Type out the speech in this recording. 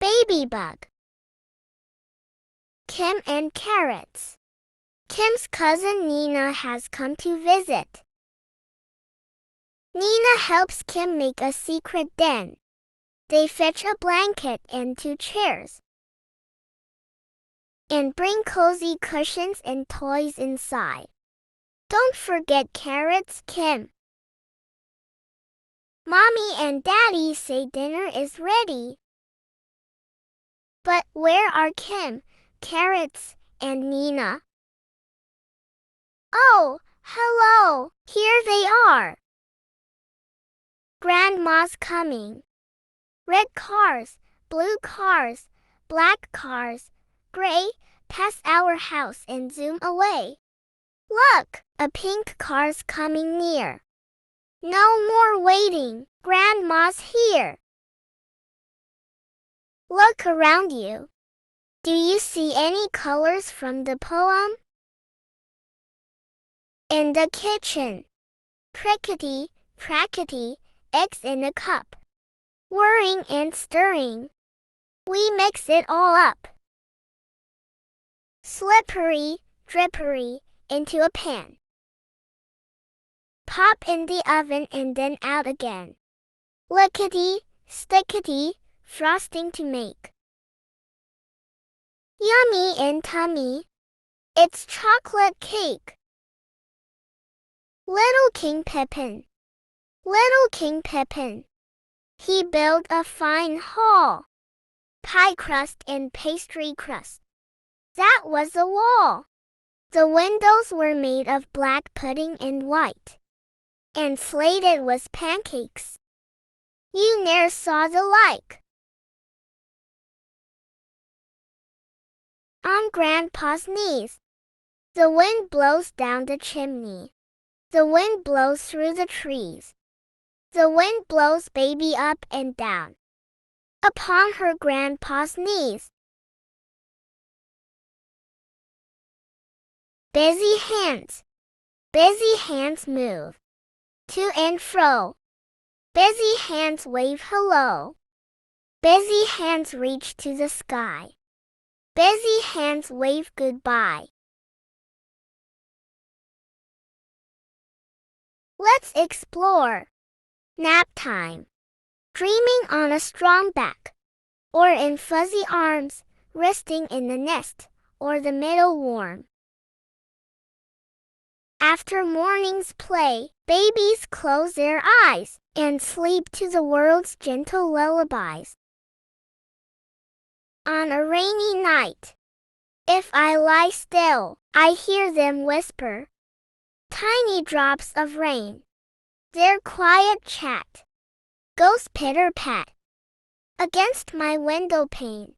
Babybug. Kim and Carrots. Kim's cousin Nina has come to visit. Nina helps Kim make a secret den. They fetch a blanket and 2 chairs, and bring cozy cushions and toys inside. Don't forget carrots, Kim. Mommy and Daddy say dinner is ready. But where are Kim, Carrots, and Nina? Oh, hello, here they are. Grandma's coming. Red cars, blue cars, black cars, gray, pass our house and zoom away. Look, a pink car's coming near. No more waiting, Grandma's here. Look around you. Do you see any colors from the poem? In the kitchen. Prickety, prackety, eggs in a cup. Whirring and stirring. We mix it all up. Slippery, drippery, into a pan. Pop in the oven and then out again. Lickety, stickety, frosting to make. Yummy in tummy. It's chocolate cake. Little King Pippin. Little King Pippin. He built a fine hall. Pie crust and pastry crust. That was a wall. The windows were made of black pudding and white, and slated with pancakes. You ne'er saw the like. On Grandpa's knees. The wind blows down the chimney. The wind blows through the trees. The wind blows baby up and down. Upon her grandpa's knees. Busy hands move to and fro. Busy hands wave hello. Busy hands reach to the sky. Busy hands wave goodbye. Let's explore. Nap time. Dreaming on a strong back, or in fuzzy arms, resting in the nest, or the middle warm. After morning's play, babies close their eyes and sleep to the world's gentle lullabies. On a rainy night, if I lie still, I hear them whisper. Tiny drops of rain. Their quiet chat goes pitter-pat against my window pane.